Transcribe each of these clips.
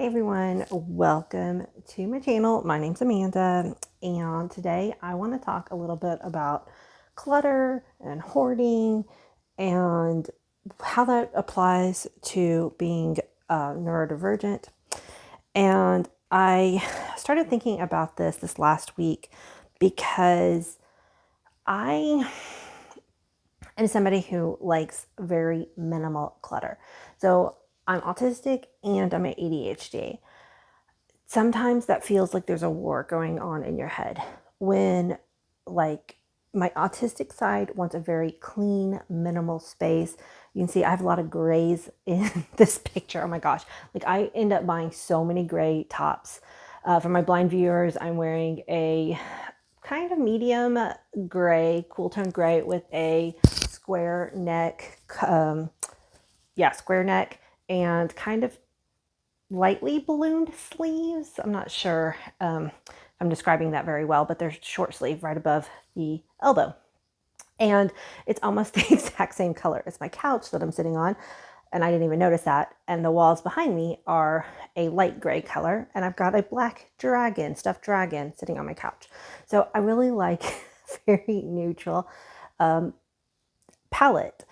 everyone, welcome to my channel. My name's Amanda, and today I want to talk a little bit about clutter and hoarding and how that applies to being neurodivergent. And I started thinking about this last week because I am somebody who likes very minimal clutter. So I'm autistic and I'm ADHD. Sometimes that feels like there's a war going on in your head when, like, my autistic side wants a very clean, minimal space. You can see I have a lot of grays in this picture. Oh my gosh. Like, I end up buying so many gray tops. For my blind viewers, I'm wearing a kind of medium gray, cool tone gray with a square neck, square neck and kind of lightly ballooned sleeves. I'm not sure if I'm describing that very well, but they're short sleeve right above the elbow. And it's almost the exact same color as my couch that I'm sitting on. And I didn't even notice that. And the walls behind me are a light gray color. And I've got a black dragon, stuffed dragon, sitting on my couch. So I really like very neutral palette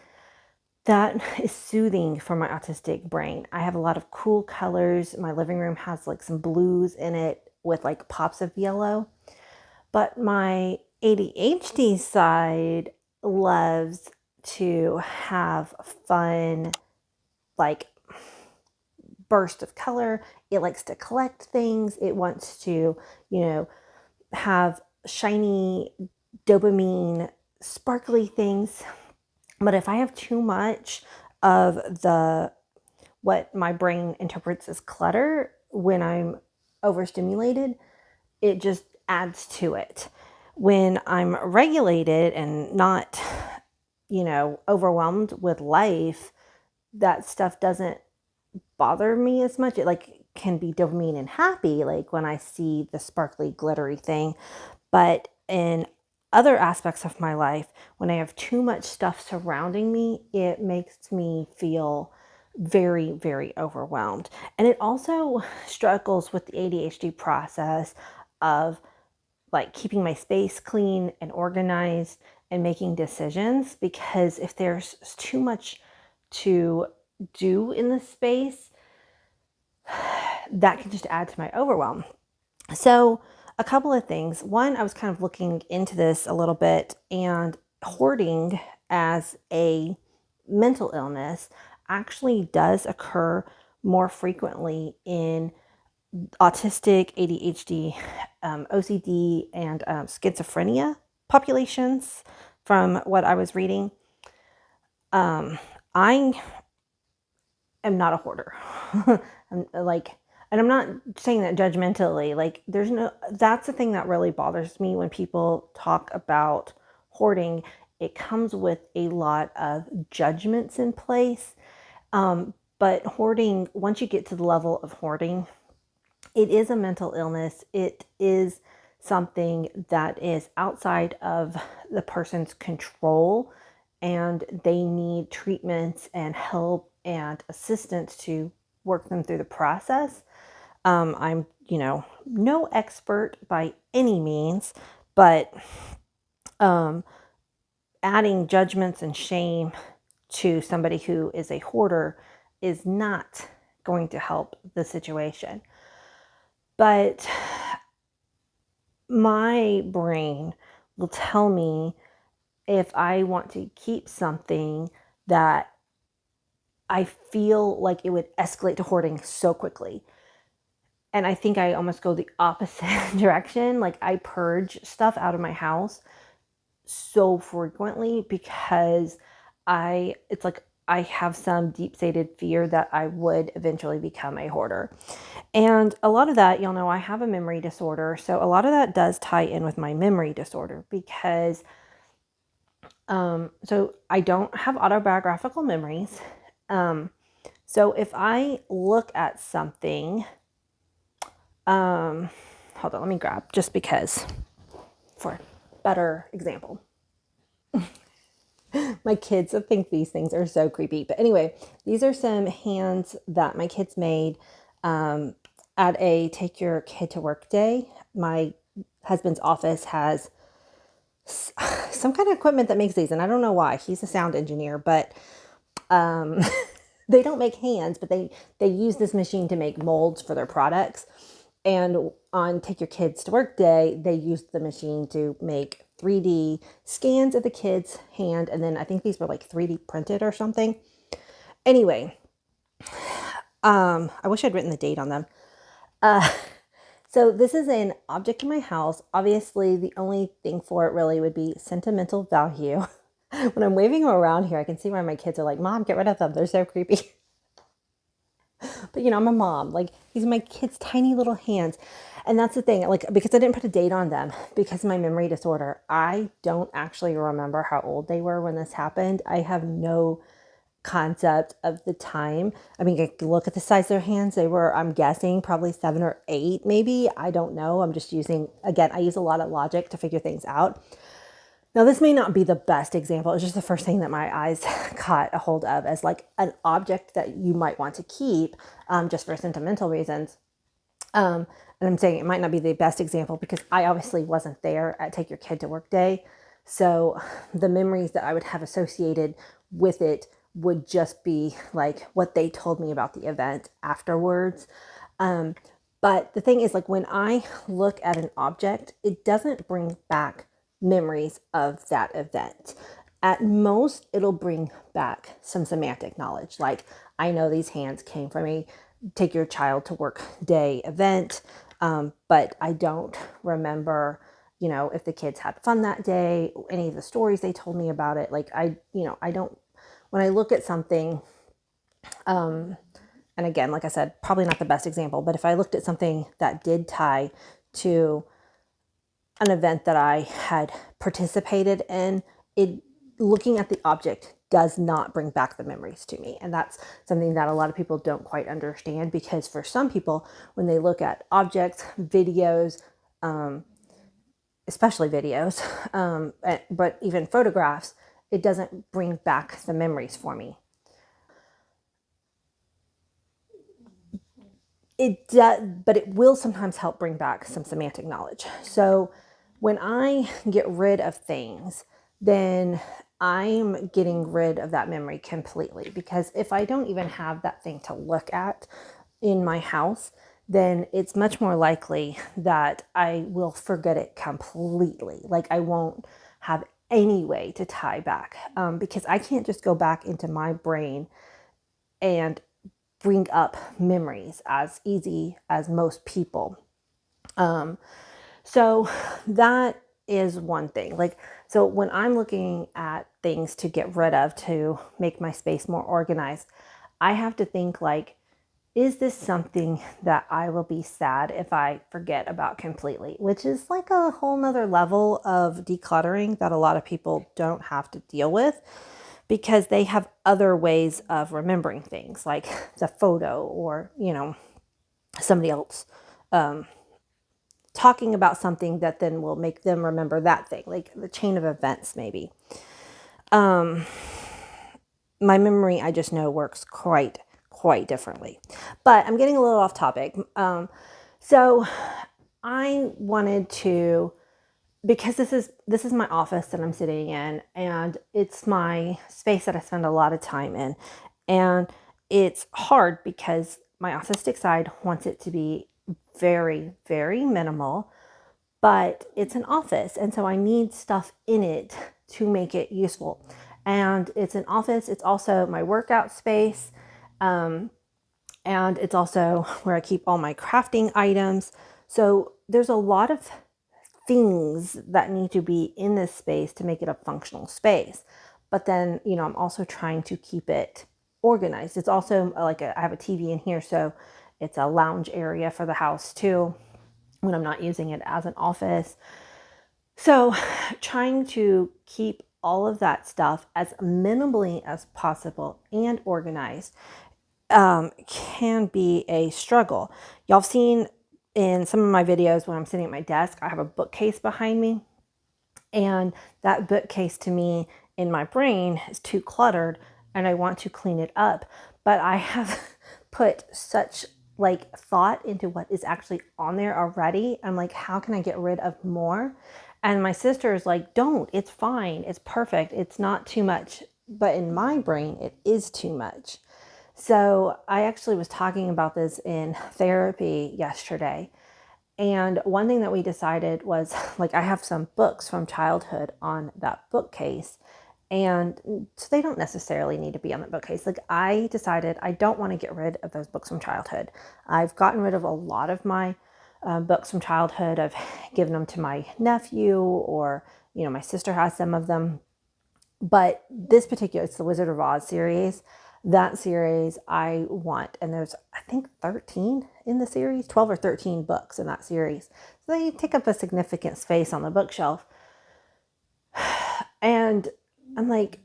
that is soothing for my autistic brain. I have a lot of cool colors. My living room has like some blues in it with like pops of yellow. But my ADHD side loves to have fun, like, burst of color. It likes to collect things. It wants to, have shiny dopamine, sparkly things. But if I have too much of what my brain interprets as clutter when I'm overstimulated, it just adds to it. When I'm regulated and not, overwhelmed with life, that stuff doesn't bother me as much. It can be dopamine and happy, like when I see the sparkly glittery thing. But in other aspects of my life, when I have too much stuff surrounding me, it makes me feel very, very overwhelmed. And it also struggles with the ADHD process of like keeping my space clean and organized and making decisions, because if there's too much to do in the space, that can just add to my overwhelm. So a couple of things. One, I was kind of looking into this a little bit, and hoarding as a mental illness actually does occur more frequently in autistic, ADHD, OCD, and schizophrenia populations from what I was reading. I am not a hoarder. And I'm not saying that judgmentally, that's the thing that really bothers me when people talk about hoarding. It comes with a lot of judgments in place. But hoarding, once you get to the level of hoarding, it is a mental illness. It is something that is outside of the person's control, and they need treatments and help and assistance to work them through the process. I'm, no expert by any means, but adding judgments and shame to somebody who is a hoarder is not going to help the situation. But my brain will tell me if I want to keep something that I feel like it would escalate to hoarding so quickly. And I think I almost go the opposite direction. Like, I purge stuff out of my house so frequently because it's like I have some deep-seated fear that I would eventually become a hoarder. And a lot of that, I have a memory disorder. So a lot of that does tie in with my memory disorder because so I don't have autobiographical memories. So if I look at something, hold on, let me grab, just because, for a better example. My kids think these things are so creepy. But anyway, these are some hands that my kids made at a take your kid to work day, my husband's office has some kind of equipment that makes these, and I don't know why. He's a sound engineer, but um, they don't make hands, but they use this machine to make molds for their products. And on Take Your Kids to Work Day, they used the machine to make 3D scans of the kid's hand, and then I think these were like 3D printed or something. Anyway, I wish I'd written the date on them. So this is an object in my house. Obviously, the only thing for it really would be sentimental value. When I'm waving them around here, I can see why my kids are like, Mom, get rid of them. They're so creepy. But I'm a mom. Like, these are my kids' tiny little hands. And that's the thing, like, because I didn't put a date on them, because of my memory disorder, I don't actually remember how old they were when this happened. I have no concept of the time. I mean, look at the size of their hands. They were, I'm guessing, probably 7 or 8, maybe. I don't know. I'm just using, again, I use a lot of logic to figure things out. Now, this may not be the best example. It's just the first thing that my eyes caught a hold of as like an object that you might want to keep just for sentimental reasons. And I'm saying it might not be the best example because I obviously wasn't there at Take Your Kid to Work Day. So the memories that I would have associated with it would just be like what they told me about the event afterwards. But the thing is, like, when I look at an object, it doesn't bring back memories of that event. At most, it'll bring back some semantic knowledge. Like, I know these hands came from a Take Your Child to Work Day event, but I don't remember, if the kids had fun that day, any of the stories they told me about it. Like, I don't, when I look at something, and again, like I said, probably not the best example, but if I looked at something that did tie to an event that I had participated in, it looking at the object does not bring back the memories to me. And that's something that a lot of people don't quite understand, because for some people, when they look at objects, videos, especially videos, but even photographs, it doesn't bring back the memories for me. It does, but it will sometimes help bring back some semantic knowledge. So when I get rid of things, then I'm getting rid of that memory completely, because if I don't even have that thing to look at in my house, then it's much more likely that I will forget it completely. Like, I won't have any way to tie back, because I can't just go back into my brain and bring up memories as easy as most people. So that is one thing. Like, so when I'm looking at things to get rid of to make my space more organized, I have to think like, is this something that I will be sad if I forget about completely? Which is like a whole nother level of decluttering that a lot of people don't have to deal with, because they have other ways of remembering things, like the photo, or, somebody else talking about something that then will make them remember that thing, like the chain of events, maybe. My memory, I just know, works quite differently. But I'm getting a little off topic. So I wanted to, because this is my office that I'm sitting in, and it's my space that I spend a lot of time in. And it's hard because my autistic side wants it to be very, very minimal, but it's an office, and so I need stuff in it to make it useful. And it's an office, it's also my workout space, and it's also where I keep all my crafting items. So there's a lot of things that need to be in this space to make it a functional space. But then, I'm also trying to keep it organized. It's also like I have a TV in here, so it's a lounge area for the house too, when I'm not using it as an office. So trying to keep all of that stuff as minimally as possible and organized can be a struggle. Y'all have seen in some of my videos when I'm sitting at my desk, I have a bookcase behind me. And that bookcase, to me, in my brain, is too cluttered and I want to clean it up. But I have put such like thought into what is actually on there already. I'm like, how can I get rid of more? And my sister is like, don't, it's fine. It's perfect. It's not too much. But in my brain, it is too much. So I actually was talking about this in therapy yesterday. And one thing that we decided was like, I have some books from childhood on that bookcase. And so they don't necessarily need to be on the bookcase. Like, I decided I don't want to get rid of those books from childhood. I've gotten rid of a lot of my books from childhood. I've given them to my nephew, or, my sister has some of them. But this particular, it's the Wizard of Oz series. That series I want. And there's, I think, 13 in the series, 12 or 13 books in that series. So they take up a significant space on the bookshelf. And I'm like,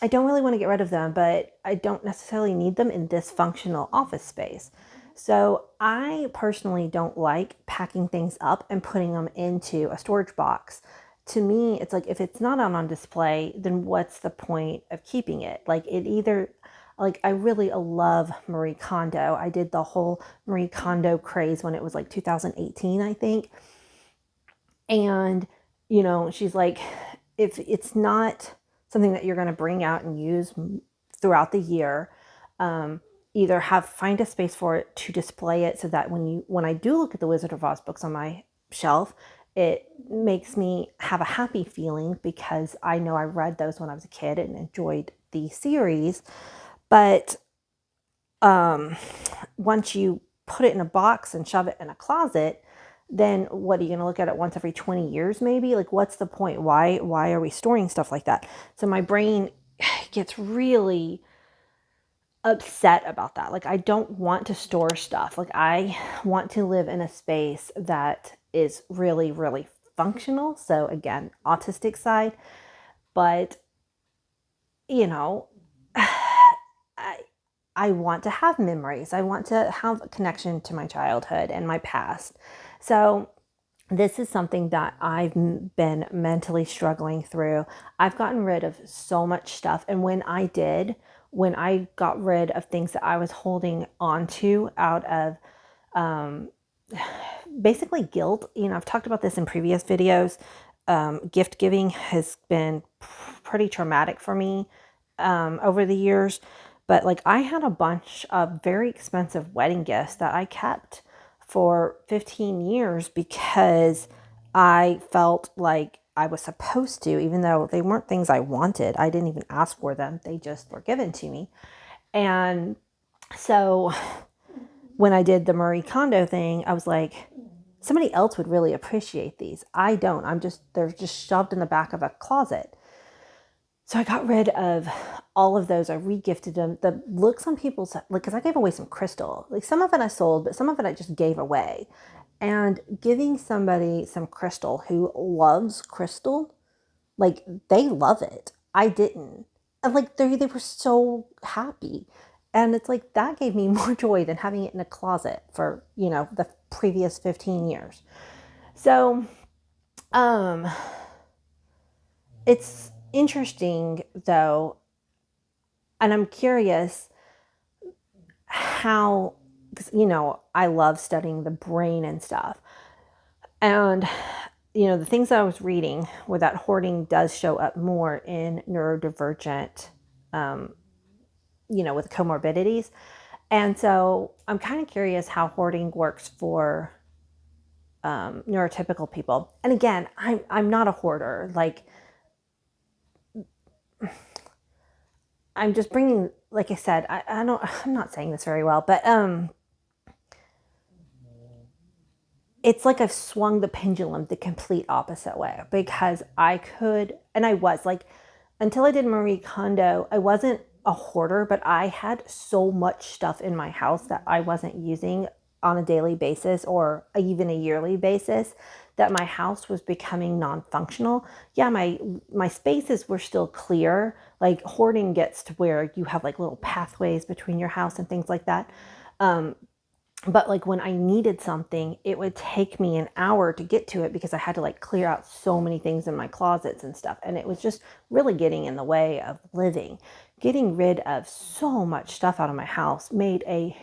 I don't really want to get rid of them, but I don't necessarily need them in this functional office space. So I personally don't like packing things up and putting them into a storage box. To me, it's like, if it's not on display, then what's the point of keeping it? Like, it either, like, I really love Marie Kondo. I did the whole Marie Kondo craze when it was like 2018, I think. And, she's like, if it's not something that you're going to bring out and use throughout the year, either find a space for it to display it, so that when I do look at the Wizard of Oz books on my shelf, it makes me have a happy feeling, because I know I read those when I was a kid and enjoyed the series. But once you put it in a box and shove it in a closet, then what, are you going to look at it once every 20 years maybe? Like, what's the point? Why are we storing stuff like that? So my brain gets really upset about that. Like, I don't want to store stuff. Like, I want to live in a space that is really, really functional. So again, autistic side. But, you know, I, I want to have memories. I want to have a connection to my childhood and my past. So this is something that I've been mentally struggling through. I've gotten rid of so much stuff. And when I got rid of things that I was holding on to out of basically guilt, I've talked about this in previous videos. Gift giving has been pretty traumatic for me over the years. But like, I had a bunch of very expensive wedding gifts that I kept for 15 years because I felt like I was supposed to, even though they weren't things I wanted. I didn't even ask for them. They just were given to me. And so when I did the Marie Kondo thing, I was like, somebody else would really appreciate these. I don't. They're just shoved in the back of a closet. So I got rid of all of those. I regifted them. The looks on people's, like, because I gave away some crystal. Like, some of it I sold, but some of it I just gave away. And giving somebody some crystal who loves crystal, like, they love it. I didn't. And like, they were so happy. And it's like, that gave me more joy than having it in a closet for, the previous 15 years. So, it's interesting though, and I'm curious how, because, I love studying the brain and stuff. And, the things that I was reading where that hoarding does show up more in neurodivergent, with comorbidities. And so I'm kind of curious how hoarding works for neurotypical people. And again, I'm not a hoarder. Like, I'm just bringing, like I said, I'm not saying this very well, but it's like I've swung the pendulum the complete opposite way, because I could, and I was like, until I did Marie Kondo, I wasn't a hoarder, but I had so much stuff in my house that I wasn't using on a daily basis or even a yearly basis, that my house was becoming non-functional. Yeah, my spaces were still clear. Like, hoarding gets to where you have like little pathways between your house and things like that. But like, when I needed something, it would take me an hour to get to it because I had to like clear out so many things in my closets and stuff. And it was just really getting in the way of living. Getting rid of so much stuff out of my house made a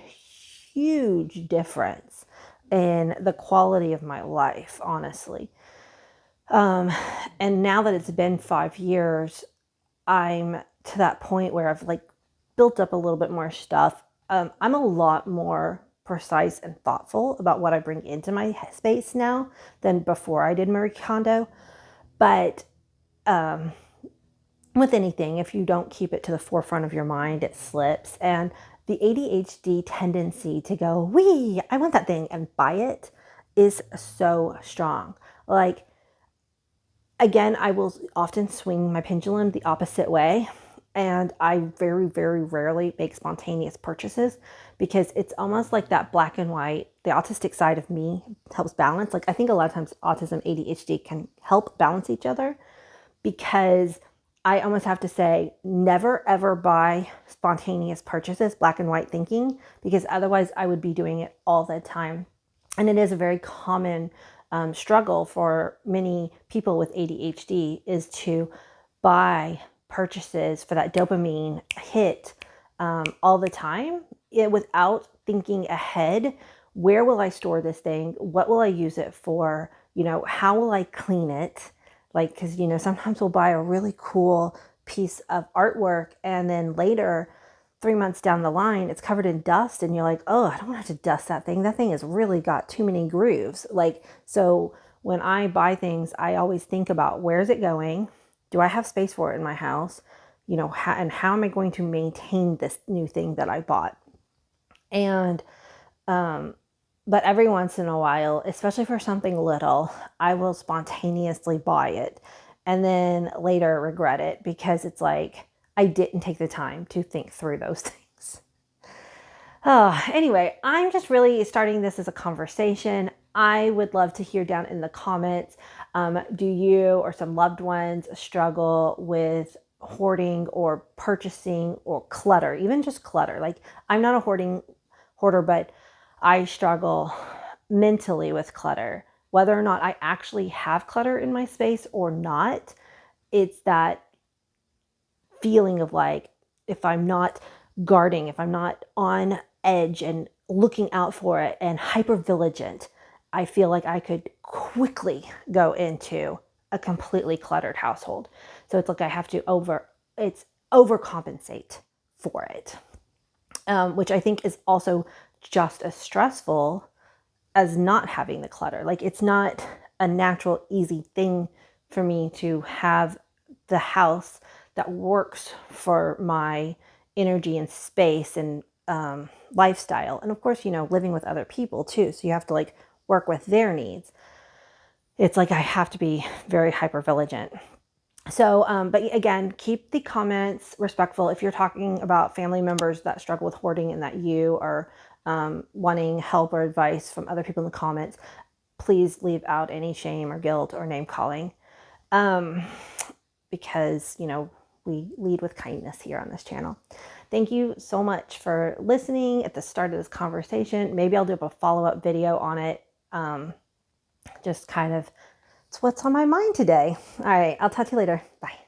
huge difference in the quality of my life, honestly. And now that it's been 5 years, I'm to that point where I've like built up a little bit more stuff. I'm a lot more precise and thoughtful about what I bring into my space now than before I did Marie Kondo. But with anything, if you don't keep it to the forefront of your mind, it slips. And the ADHD tendency to go, wee, I want that thing and buy it is so strong. Like, again, I will often swing my pendulum the opposite way. And I very, very rarely make spontaneous purchases because it's almost like that black and white, the autistic side of me helps balance. Like, I think a lot of times autism, ADHD can help balance each other, because I almost have to say, never ever buy spontaneous purchases, black and white thinking, because otherwise I would be doing it all the time. And it is a very common struggle for many people with ADHD, is to buy purchases for that dopamine hit all the time, without thinking ahead. Where will I store this thing? What will I use it for? How will I clean it? Like, because, sometimes we'll buy a really cool piece of artwork and then later, 3 months down the line, it's covered in dust and you're like, oh, I don't want to have to dust that thing. That thing has really got too many grooves. Like, so when I buy things, I always think about, where's it going? Do I have space for it in my house? And how am I going to maintain this new thing that I bought? And, but every once in a while, especially for something little, I will spontaneously buy it and then later regret it, because it's like I didn't take the time to think through those things. Anyway, I'm just really starting this as a conversation. I would love to hear down in the comments, do you or some loved ones struggle with hoarding or purchasing or clutter, even just clutter? Like, I'm not a hoarder, but I struggle mentally with clutter. Whether or not I actually have clutter in my space or not, it's that feeling of like, if I'm not guarding, if I'm not on edge and looking out for it and hyper vigilant, I feel like I could quickly go into a completely cluttered household. So it's like I have to overcompensate for it, which I think is also just as stressful as not having the clutter. Like, it's not a natural, easy thing for me to have the house that works for my energy and space and lifestyle. And of course, living with other people too. So you have to like work with their needs. It's like I have to be very hyper vigilant. So, but again, keep the comments respectful. If you're talking about family members that struggle with hoarding and that you are wanting help or advice from other people in the comments, please leave out any shame or guilt or name calling, because, we lead with kindness here on this channel. Thank you so much for listening at the start of this conversation. Maybe I'll do a follow-up video on it. Just kind of, it's what's on my mind today. All right, I'll talk to you later. Bye.